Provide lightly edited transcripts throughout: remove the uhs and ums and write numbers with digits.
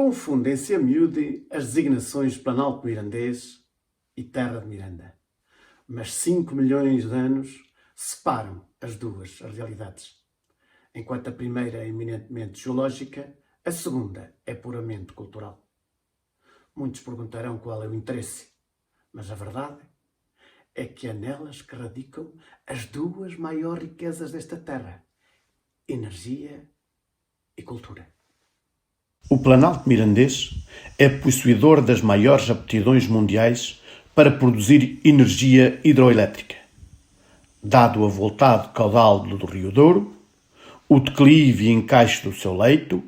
Confundem-se a miúde as designações Planalto Mirandês e Terra de Miranda. Mas 5 milhões de anos separam as duas realidades. Enquanto a primeira é eminentemente geológica, a segunda é puramente cultural. Muitos perguntarão qual é o interesse, mas a verdade é que é nelas que radicam as duas maiores riquezas desta terra: energia e cultura. O Planalto Mirandês é possuidor das maiores aptidões mundiais para produzir energia hidroelétrica, dado o avultado caudal do Rio Douro, o declive e encaixe do seu leito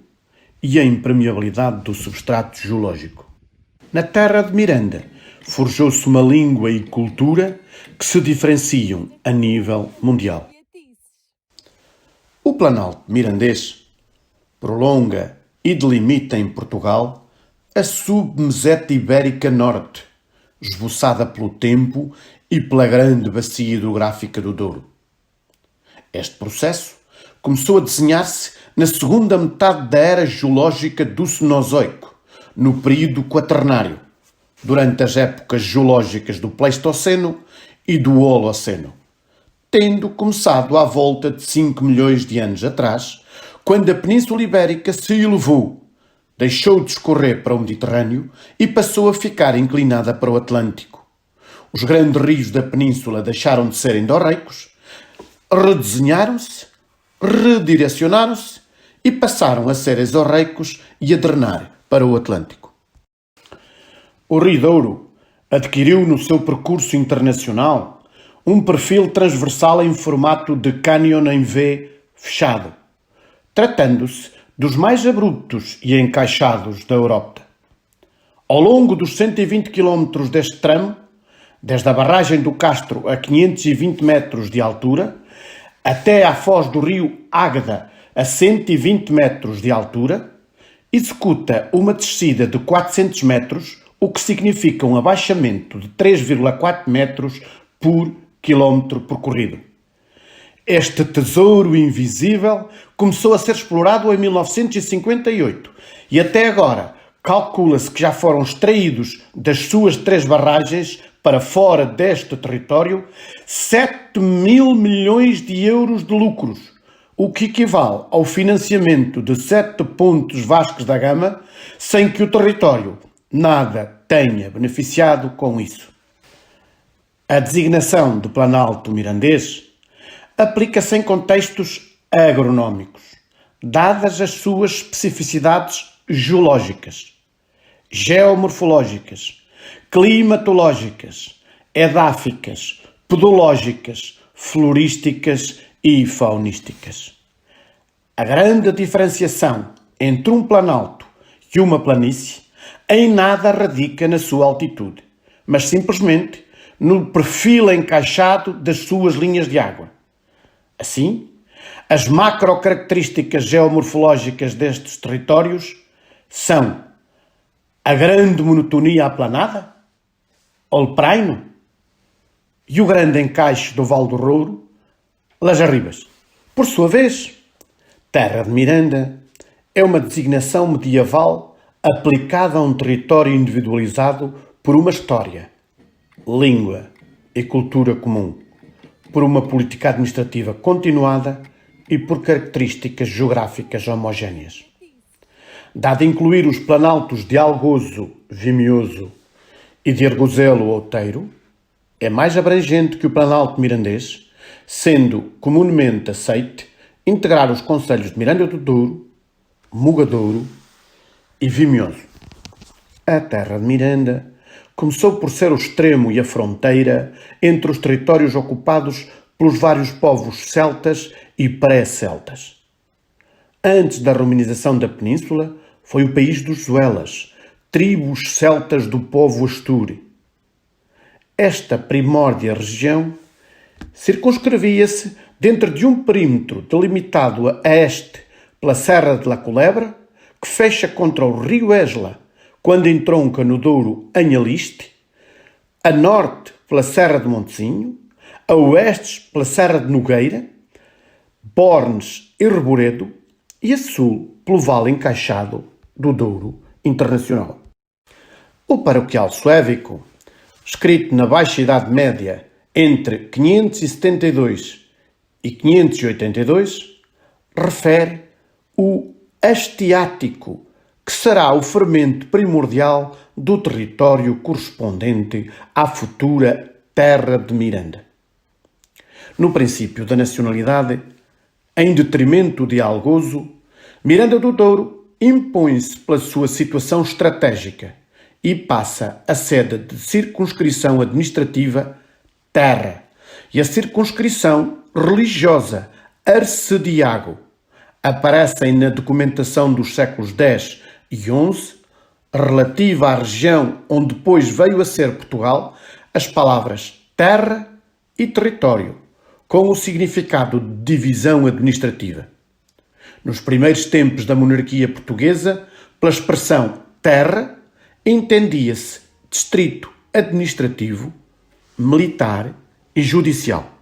e a impermeabilidade do substrato geológico. Na terra de Miranda, forjou-se uma língua e cultura que se diferenciam a nível mundial. O Planalto Mirandês prolonga e delimita em Portugal a submeseta ibérica norte, esboçada pelo tempo e pela grande bacia hidrográfica do Douro. Este processo começou a desenhar-se na segunda metade da era geológica do Cenozoico, no período Quaternário, durante as épocas geológicas do Pleistoceno e do Holoceno, tendo começado à volta de 5 milhões de anos atrás, quando a Península Ibérica se elevou, deixou de escorrer para o Mediterrâneo e passou a ficar inclinada para o Atlântico. Os grandes rios da península deixaram de ser endorreicos, redesenharam-se, redirecionaram-se e passaram a ser exorreicos e a drenar para o Atlântico. O Rio Douro adquiriu no seu percurso internacional um perfil transversal em formato de cânion em V fechado, tratando-se dos mais abruptos e encaixados da Europa. Ao longo dos 120 km deste tramo, desde a barragem do Castro a 520 metros de altura, até à foz do rio Águeda a 120 metros de altura, executa uma descida de 400 metros, o que significa um abaixamento de 3,4 metros por quilómetro percorrido. Este tesouro invisível começou a ser explorado em 1958 e até agora calcula-se que já foram extraídos das suas 3 barragens para fora deste território 7 mil milhões de euros de lucros, o que equivale ao financiamento de 7 pontos Vasco da Gama, sem que o território nada tenha beneficiado com isso. A designação de Planalto Mirandês aplica-se em contextos agronómicos, dadas as suas especificidades geológicas, geomorfológicas, climatológicas, edáficas, pedológicas, florísticas e faunísticas. A grande diferenciação entre um planalto e uma planície em nada radica na sua altitude, mas simplesmente no perfil encaixado das suas linhas de água. Assim, as macrocaracterísticas geomorfológicas destes territórios são a grande monotonia aplanada, o praino, e o grande encaixe do Val do Rouro, Las Arribas. Por sua vez, Terra de Miranda é uma designação medieval aplicada a um território individualizado por uma história, língua e cultura comum, por uma política administrativa continuada e por características geográficas homogéneas. Dado incluir os planaltos de Algozo, Vimioso e de Argozelo Outeiro, é mais abrangente que o Planalto Mirandês, sendo comumente aceite integrar os concelhos de Miranda do Douro, Mugadouro e Vimioso. A terra de Miranda começou por ser o extremo e a fronteira entre os territórios ocupados pelos vários povos celtas e pré-celtas. Antes da romanização da península, foi o país dos Zuelas, tribos celtas do povo Astúri. Esta primórdia região circunscrevia-se dentro de um perímetro delimitado a este pela Serra de la Culebra, que fecha contra o rio Esla, quando entronca no Douro em Aliste, a norte pela Serra de Montezinho, a oeste pela Serra de Nogueira, Bornes e Reboredo, e a sul pelo vale encaixado do Douro internacional. O paroquial suévico, escrito na Baixa Idade Média entre 572 e 582, refere o hastiático, que será o fermento primordial do território correspondente à futura Terra de Miranda. No princípio da nacionalidade, em detrimento de Algozo, Miranda do Douro impõe-se pela sua situação estratégica e passa a sede de circunscrição administrativa Terra e a circunscrição religiosa Arcediago. Aparecem na documentação dos séculos X e XI, relativa à região onde depois veio a ser Portugal, as palavras terra e território, com o significado de divisão administrativa. Nos primeiros tempos da monarquia portuguesa, pela expressão terra, entendia-se distrito administrativo, militar e judicial.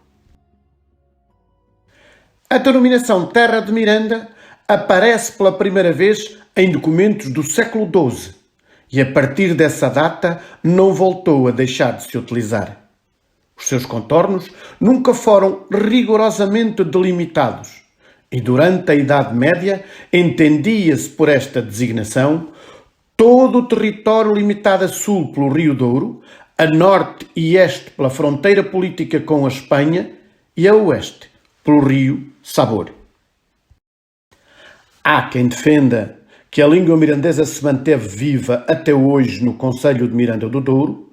A denominação Terra de Miranda aparece pela primeira vez em documentos do século XII e, a partir dessa data, não voltou a deixar de se utilizar. Os seus contornos nunca foram rigorosamente delimitados e, durante a Idade Média, entendia-se por esta designação todo o território limitado a sul pelo Rio Douro, a norte e este pela fronteira política com a Espanha e a oeste pelo rio Sabor. Há quem defenda que a língua mirandesa se manteve viva até hoje no concelho de Miranda do Douro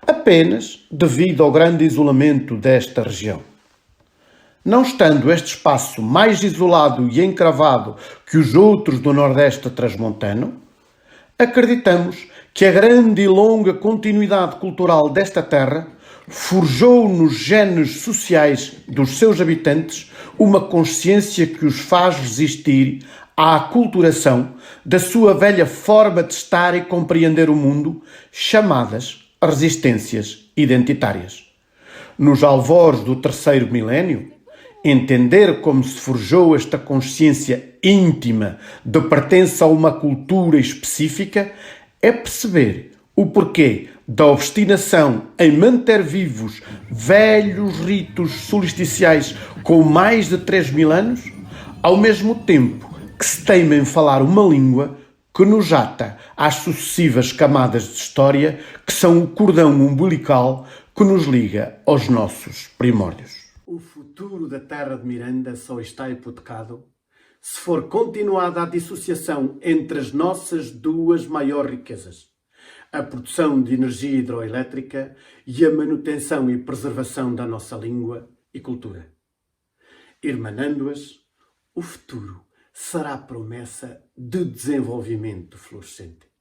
apenas devido ao grande isolamento desta região. Não estando este espaço mais isolado e encravado que os outros do Nordeste transmontano, acreditamos que a grande e longa continuidade cultural desta terra forjou nos genes sociais dos seus habitantes uma consciência que os faz resistir à aculturação da sua velha forma de estar e compreender o mundo, chamadas resistências identitárias. Nos alvores do terceiro milénio, entender como se forjou esta consciência íntima de pertença a uma cultura específica é perceber o porquê da obstinação em manter vivos velhos ritos solsticiais com mais de 3.000 anos, ao mesmo tempo que se teima em falar uma língua que nos ata às sucessivas camadas de história que são o cordão umbilical que nos liga aos nossos primórdios. O futuro da Terra de Miranda só está hipotecado se for continuada a dissociação entre as nossas duas maiores riquezas, a produção de energia hidroelétrica e a manutenção e preservação da nossa língua e cultura. Irmanando-as, o futuro será promessa de desenvolvimento florescente.